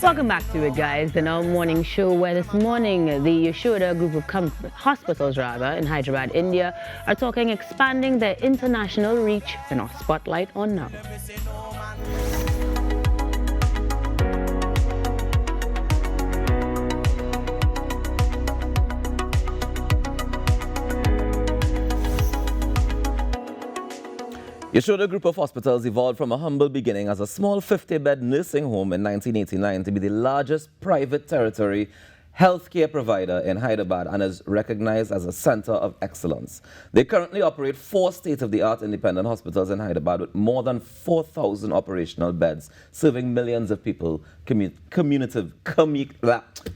Welcome back to it, guys. The Now Morning Show, where this morning the Yashoda Group of Hospitals in Hyderabad, India, are talking expanding their international reach in our spotlight on Now. Yashoda Group of Hospitals evolved from a humble beginning as a small 50-bed nursing home in 1989 to be the largest private territory healthcare provider in Hyderabad and is recognized as a center of excellence. They currently operate 4 state-of-the-art independent hospitals in Hyderabad with more than 4,000 operational beds, serving millions of people,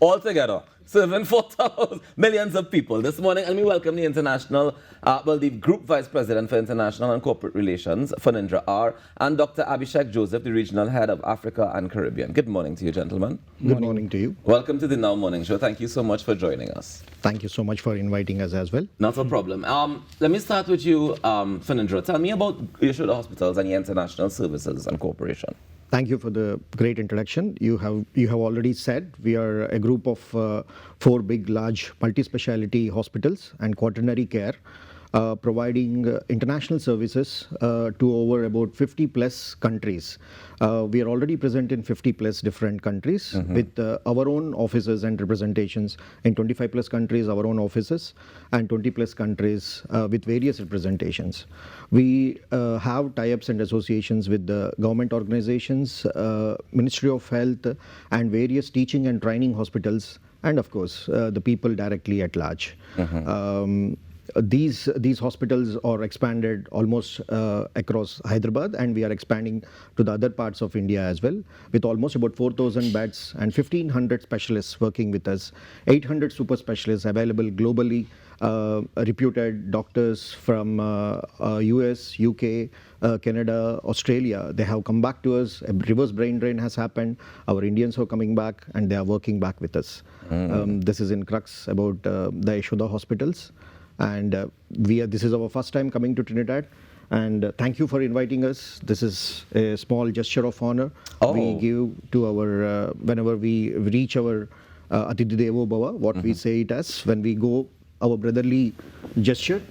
altogether. Serving 4,000 millions of people. This morning, and we welcome the the Group Vice President for International and Corporate Relations, Phanindra R, and Dr Abhishek Joseph, the Regional Head of Africa and Caribbean. Good morning to you, gentlemen. Good morning to you. Welcome to the Now Morning Show. Thank you so much for joining us. Thank you so much for inviting us as well. Not a problem. Let me start with you, Phanindra. Tell me about Yashoda Hospitals and your international services and corporation. Thank you for the great introduction. You have already said we are a group of 4 big, large multi-speciality hospitals and quaternary care, providing international services to over about 50 plus countries. We are already present in 50 plus different countries with our own offices and representations in 25 plus countries, our own offices, and 20 plus countries with various representations. We have tie-ups and associations with the government organizations, Ministry of Health, and various teaching and training hospitals, and of course the people directly at large. These hospitals are expanded almost across Hyderabad, and we are expanding to the other parts of India as well, with almost about 4,000 beds and 1,500 specialists working with us, 800 super specialists available globally, reputed doctors from US, UK, Canada, Australia. They have come back to us. A reverse brain drain has happened. Our Indians are coming back, and they are working back with us. This is in crux about the Yashoda hospitals. And this is our first time coming to Trinidad, and thank you for inviting us. This is a small gesture of honor we give to our whenever we reach our Atidhi Devo Bhava, what we say it as when we go, our brotherly gesture.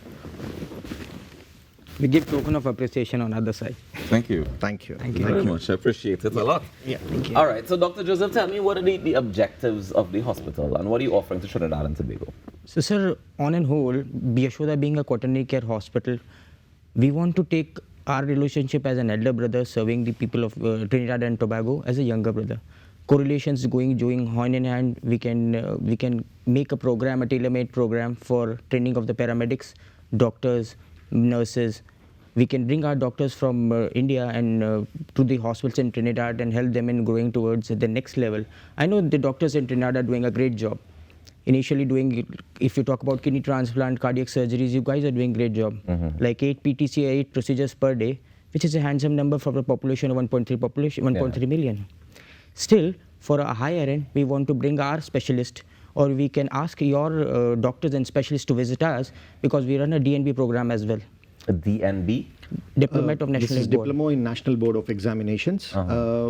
We give token of appreciation on other side. Thank you. Thank you. Thank you very much. I appreciate it a lot. Yeah, thank you. All right, so Dr. Joseph, tell me what are the objectives of the hospital and what are you offering to Trinidad and Tobago? So, sir, on and whole, Yashoda being a quaternary care hospital, we want to take our relationship as an elder brother serving the people of Trinidad and Tobago as a younger brother. Correlations going hand in hand. We can make a program, a tailor-made program for training of the paramedics, doctors, nurses. We can bring our doctors from India and to the hospitals in Trinidad and help them in growing towards the next level. I know the doctors in Trinidad are doing a great job. Initially doing, if you talk about kidney transplant, cardiac surgeries, you guys are doing great job. Like 8 PTC, 8 procedures per day, which is a handsome number for a population of 1.3 million. Still, for a higher end, we want to bring our specialist, or we can ask your doctors and specialists to visit us, because we run a DNB program as well. A DNB? Diploma of National This is Board. Diploma in National Board of Examinations.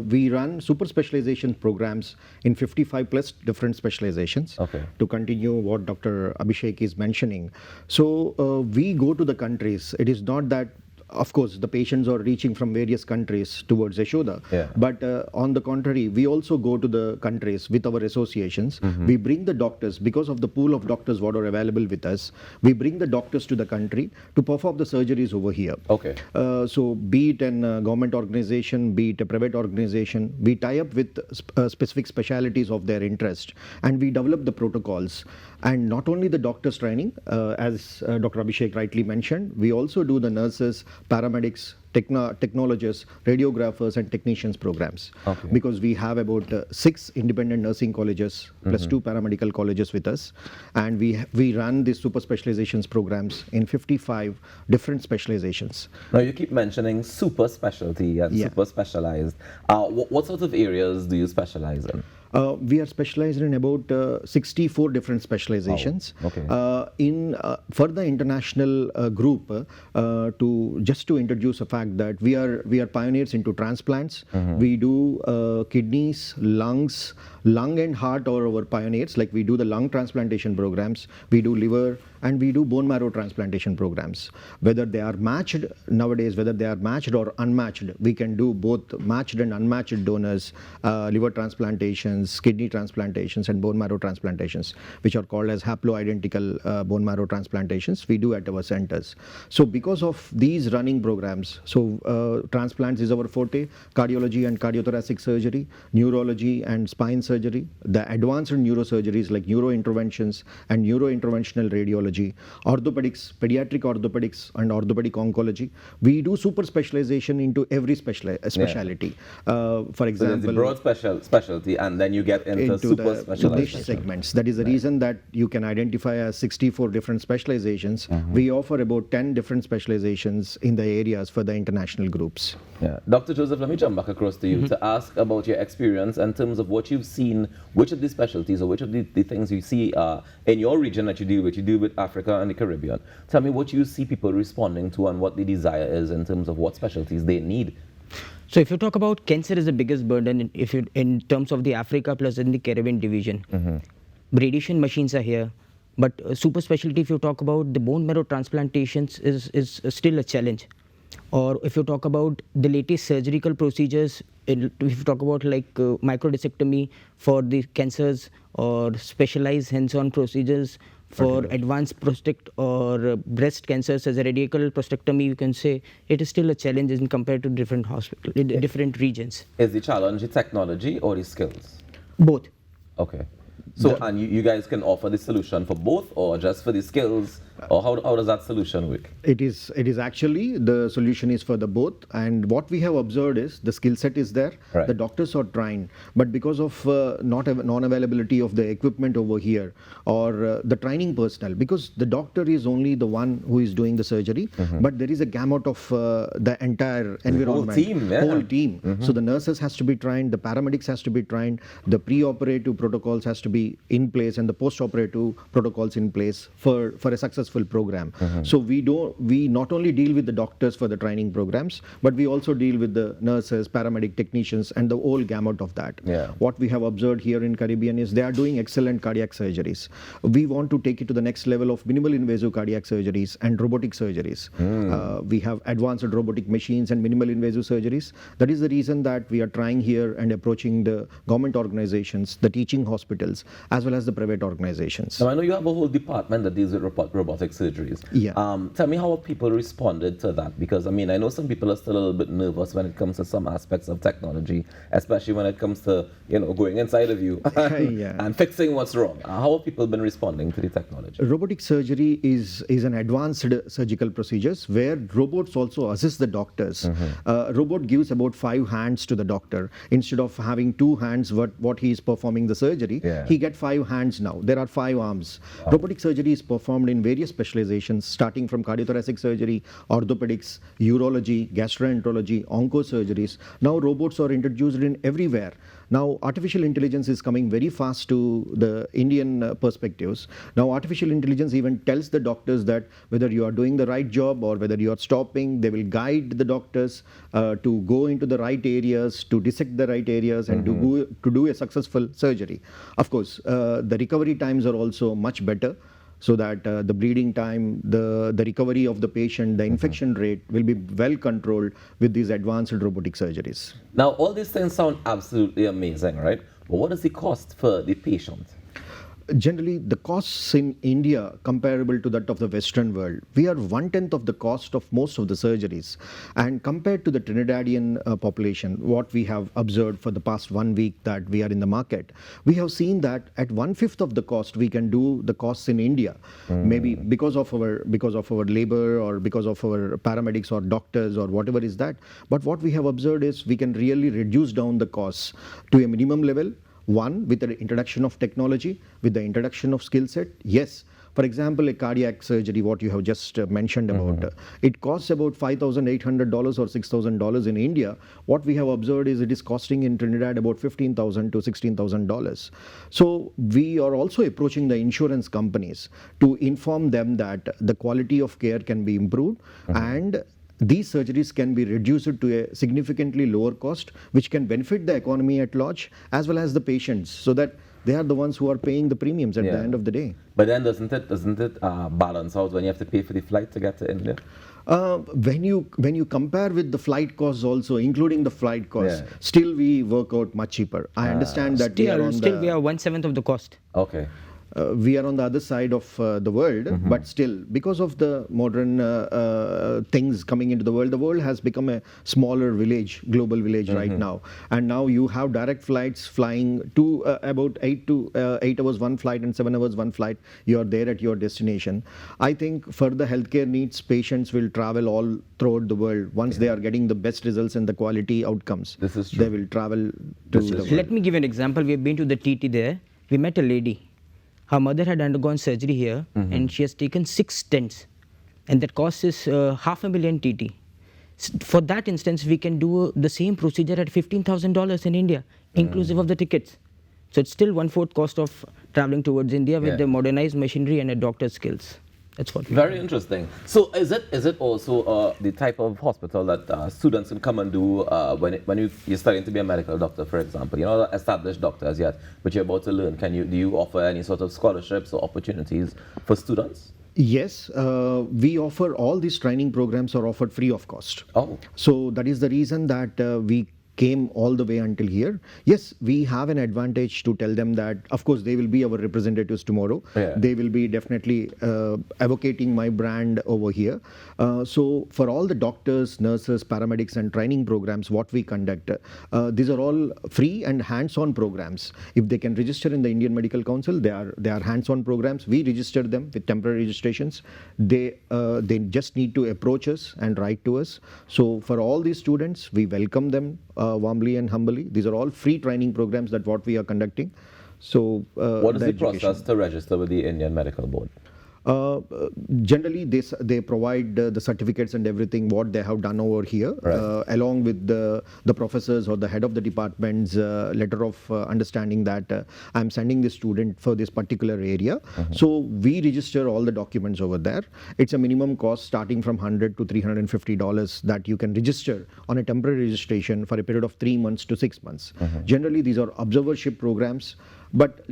We run super specialization programs in 55 plus different specializations to continue what Dr. Abhishek is mentioning. So we go to the countries. It is not that, of course, the patients are reaching from various countries towards Yashoda. But on the contrary, we also go to the countries with our associations. We bring the doctors, because of the pool of doctors what are available with us, we bring the doctors to the country to perform the surgeries over here. So be it an government organization, be it a private organization, we tie up with specific specialities of their interest, and we develop the protocols. And not only the doctors training, as Dr. Abhishek rightly mentioned, we also do the nurses, paramedics, technologists, radiographers, and technicians programs. Because we have about 6 independent nursing colleges plus 2 paramedical colleges with us, and we run these super specializations programs in 55 different specializations. Now you keep mentioning super specialty and super specialized. What sort of areas do you specialize in? We are specialized in about 64 different specializations. Wow. Okay. For the international group, to introduce a fact that we are pioneers into transplants. We do kidneys, lungs, lung and heart are our pioneers. Like we do the lung transplantation programs, we do liver, and we do bone marrow transplantation programs. Whether they are matched nowadays, whether they are matched or unmatched, we can do both matched and unmatched donors, liver transplantations, kidney transplantations, and bone marrow transplantations, which are called as haploidentical bone marrow transplantations. We do at our centers. So because of these running programs, transplants is our forte, cardiology and cardiothoracic surgery, neurology and spine surgery, the advanced neurosurgeries like neurointerventions and neurointerventional radiology, orthopedics, pediatric orthopedics and orthopedic oncology. We do super specialization into every specialty. For example, so there's a broad specialty, and then you get into super specialized niche segments. That is the reason that you can identify as 64 different specializations. We offer about 10 different specializations in the areas for the international groups. Yeah. Dr. Joseph, let me jump back across to you to ask about your experience in terms of what you've seen, which of the specialties or which of the things you see in your region that you deal with Africa and the Caribbean. Tell me what you see people responding to and what the desire is in terms of what specialties they need. So if you talk about cancer is the biggest burden in terms of the Africa plus in the Caribbean division. Radiation machines are here, but super specialty, if you talk about the bone marrow transplantations is still a challenge. Or if you talk about the latest surgical procedures, if you talk about like microdiscectomy for the cancers or specialized hands-on procedures for advanced prostate or breast cancers as a radical prostatectomy, you can say it is still a challenge in compared to different hospitals, different regions. Is the challenge the technology or the skills? Both. Okay. So, and you guys can offer the solution for both or just for the skills? Or how does that solution work? It is actually, the solution is for the both, and what we have observed is the skill set is there, the doctors are trained, but because of non-availability of the equipment over here or the training personnel, because the doctor is only the one who is doing the surgery, but there is a gamut of the entire environment, whole team. So the nurses has to be trained, the paramedics has to be trained, the pre-operative protocols has to be in place, and the post-operative protocols in place for a successful program. So we not only deal with the doctors for the training programs, but we also deal with the nurses, paramedic technicians, and the whole gamut of that. What we have observed here in Caribbean is they are doing excellent cardiac surgeries. We want to take it to the next level of minimal invasive cardiac surgeries and robotic surgeries. We have advanced robotic machines and minimal invasive surgeries. That is the reason that we are trying here and approaching the government organizations, the teaching hospitals, as well as the private organizations. Now I know you have a whole department that deals with robotic surgeries. Tell me how have people responded to that, because I mean I know some people are still a little bit nervous when it comes to some aspects of technology, especially when it comes to going inside of you and fixing what's wrong. How have people been responding to the technology? Robotic surgery is an advanced surgical procedures where robots also assist the doctors. Robot gives about 5 hands to the doctor. Instead of having 2 hands what he is performing the surgery, he get 5 hands now. There are 5 arms. Robotic surgery is performed in various specializations, starting from cardiothoracic surgery, orthopedics, urology, gastroenterology, oncosurgeries. Now robots are introduced in everywhere. Now artificial intelligence is coming very fast to the Indian perspectives. Now artificial intelligence even tells the doctors that whether you are doing the right job or whether you are stopping. They will guide the doctors to go into the right areas, to dissect the right areas, and to do a successful surgery. Of course, the recovery times are also much better, so that the bleeding time, the recovery of the patient, the infection rate will be well controlled with these advanced robotic surgeries. Now, all these things sound absolutely amazing, right? But what is the cost for the patient? Generally, the costs in India comparable to that of the Western world. We are 1/10 of the cost of most of the surgeries. And compared to the Trinidadian population, what we have observed for the past 1 week that we are in the market, we have seen that at 1/5 of the cost we can do the costs in India. Maybe because of our labor or because of our paramedics or doctors or whatever is that. But what we have observed is we can really reduce down the costs to a minimum level. One, with the introduction of technology, with the introduction of skill set, yes. For example, a cardiac surgery, what you have just mentioned about, it costs about $5,800 or $6,000 in India. What we have observed is it is costing in Trinidad about $15,000 to $16,000. So we are also approaching the insurance companies to inform them that the quality of care can be improved and these surgeries can be reduced to a significantly lower cost, which can benefit the economy at large as well as the patients, so that they are the ones who are paying the premiums at the end of the day. But then doesn't it balance out when you have to pay for the flight to get to India? When you compare with the flight costs also, including the flight costs, still we work out much cheaper. I understand that we are 1/7 of the cost. Okay. We are on the other side of the world, but still, because of the modern things coming into the world has become a smaller village, global village right now. And now you have direct flights flying to about 8 hours one flight and 7 hours one flight. You are there at your destination. I think for the healthcare needs, patients will travel all throughout the world. Once they are getting the best results and the quality outcomes, this is true. They will travel to the world. Let me give an example. We have been to the TT there. We met a lady. Her mother had undergone surgery here and she has taken 6 stents, and that cost is $500,000 TT. For that instance, we can do the same procedure at $15,000 in India, inclusive of the tickets. So it's still 1/4 cost of traveling towards India with the modernized machinery and a doctor's skills. That's what. Very interesting. So is it also the type of hospital that students can come and do when you're studying to be a medical doctor, for example? You're not established doctors yet, but you're about to learn. Do you offer any sort of scholarships or opportunities for students? Yes, we offer all these training programs are offered free of cost. Oh. So that is the reason that we came all the way until here. Yes, we have an advantage to tell them that, of course, they will be our representatives tomorrow. They will be definitely advocating my brand over here. So for all the doctors, nurses, paramedics and training programs, what we conduct, these are all free and hands-on programs. If they can register in the Indian Medical Council, they are hands-on programs. We register them with temporary registrations. They just need to approach us and write to us. So for all these students, we welcome them warmly and humbly. These are all free training programs that what we are conducting. So what is the process to register with the Indian Medical Board? Generally, they provide the certificates and everything what they have done over here, along with the professors or the head of the department's letter of understanding that I'm sending this student for this particular area. So we register all the documents over there. It's a minimum cost starting from $100 to $350 that you can register on a temporary registration for a period of 3 months to 6 months. Generally, these are observership programs, but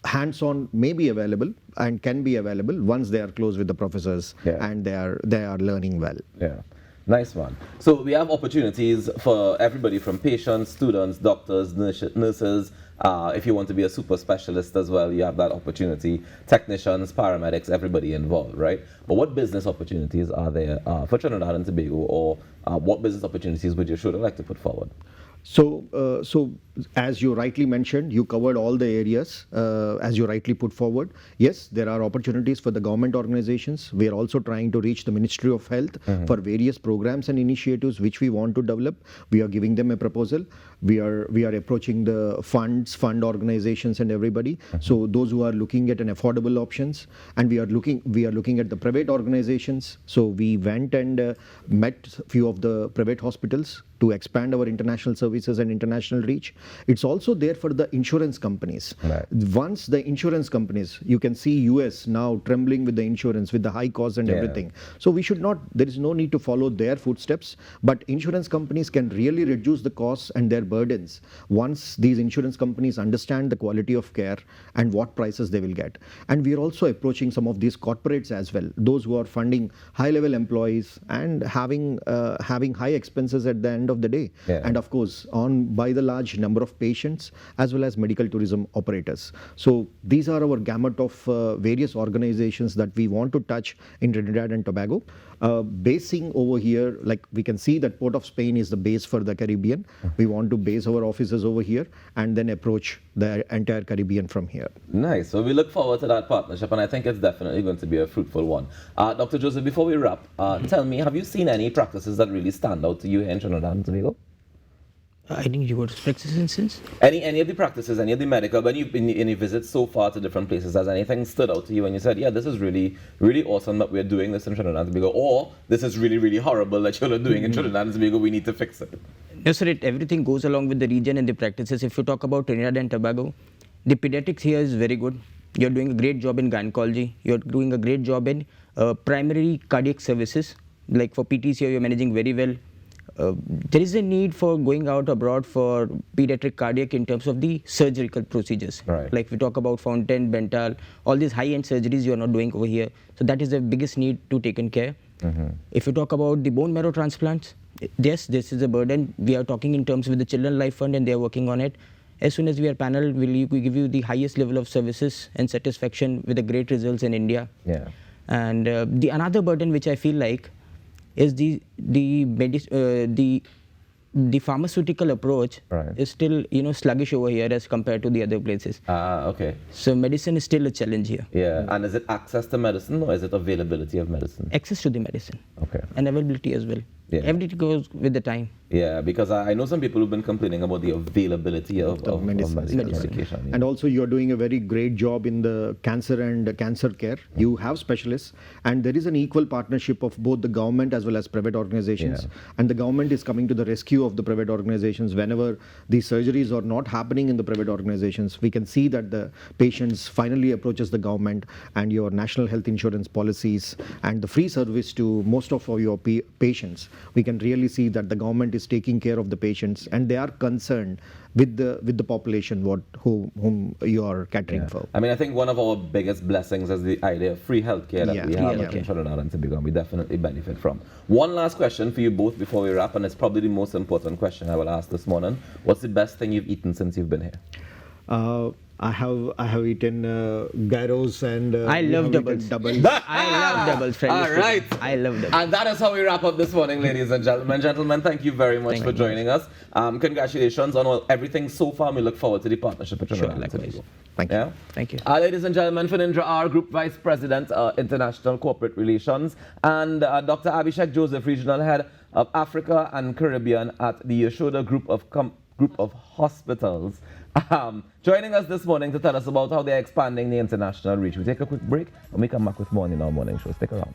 hands-on may be available and can be available once they are close with the professors and they are learning well. Yeah, nice one. So we have opportunities for everybody from patients, students, doctors, nurses. If you want to be a super specialist as well, you have that opportunity. Technicians, paramedics, everybody involved, right? But what business opportunities are there for Trinidad and Tobago, or what business opportunities would Yashoda like to put forward? So as you rightly mentioned, you covered all the areas as you rightly put forward. Yes, there are opportunities for the government organizations. We are also trying to reach the Ministry of Health for various programs and initiatives which we want to develop. We are giving them a proposal. We are approaching the fund organizations and everybody. So those who are looking at an affordable options, and we are looking at the private organizations. So we went and met few of the private hospitals to expand our international services and international reach. It's also there for the insurance companies. Once the insurance companies, you can see US now trembling with the insurance, with the high costs and everything. So there is no need to follow their footsteps, but insurance companies can really reduce the costs and their burdens once these insurance companies understand the quality of care and what prices they will get. And we are also approaching some of these corporates as well, those who are funding high-level employees and having high expenses at the end of the day, and of course by the large number of patients as well as medical tourism operators. So these are our gamut of various organizations that we want to touch in Trinidad and Tobago. Basing over here, like we can see that Port of Spain is the base for the Caribbean. We want to base our offices over here and then approach the entire Caribbean from here. Nice. So we look forward to that partnership, and I think it's definitely going to be a fruitful one. Dr. Joseph, before we wrap, tell me, have you seen any practices that really stand out to you here in Trinidad and Tobago? I think you would practices. Any of the practices, any of the medical, when you in your visits so far to different places, has anything stood out to you when you said, yeah, this is really, really awesome that we're doing this in Trinidad and Tobago, or this is really, really horrible that you're not doing in Trinidad and Tobago, we need to fix it? No, sir, everything goes along with the region and the practices. If you talk about Trinidad and Tobago, the pediatrics here is very good. You're doing a great job in gynecology. You're doing a great job in primary cardiac services. Like for PTs here, you're managing very well. There is a need for going out abroad for pediatric cardiac in terms of the surgical procedures. Right. Like we talk about Fountain, Bental, all these high-end surgeries you are not doing over here. So that is the biggest need to taken care. If you talk about the bone marrow transplants, yes, this is a burden. We are talking in terms with the Children Life Fund and they are working on it. As soon as we are panel, we give you the highest level of services and satisfaction with the great results in India. Yeah. And the another burden which I feel like is the pharmaceutical approach is still sluggish over here as compared to the other places. Okay. So medicine is still a challenge here. Yeah, and is it access to medicine or is it availability of medicine? Access to the medicine. Okay. And availability as well. Yeah. Everything goes with the time. Yeah, because I know some people who've been complaining about the availability of medication. And also you're doing a very great job in the cancer and cancer care. You have specialists and there is an equal partnership of both the government as well as private organizations. Yeah. And the government is coming to the rescue of the private organizations whenever the surgeries are not happening in the private organizations. We can see that the patients finally approaches the government and your national health insurance policies and the free service to most of your patients. We can really see that the government is taking care of the patients and they are concerned with the population whom you are catering for. I mean, I think one of our biggest blessings is the idea of free healthcare that we have in Trinidad and Tobago. We definitely benefit from. One last question for you both before we wrap, and it's probably the most important question I will ask this morning. What's the best thing you've eaten since you've been here? I have eaten gyros and I love doubles. I love doubles. All right. I love doubles. And that is how we wrap up this morning, ladies and gentlemen. Gentlemen, thank you very much for joining us. Congratulations on everything so far. We look forward to the partnership with Trinidad and Tobago. Thank you. Yeah? Thank you. Ladies and gentlemen, Phanindra R, Group Vice President, International Corporate Relations, and Dr. Abhishek Joseph, Regional Head of Africa and Caribbean at the Yashoda Group of Hospitals, joining us this morning to tell us about how they're expanding the international reach. We take a quick break and we come back with more in our morning show. Stick around.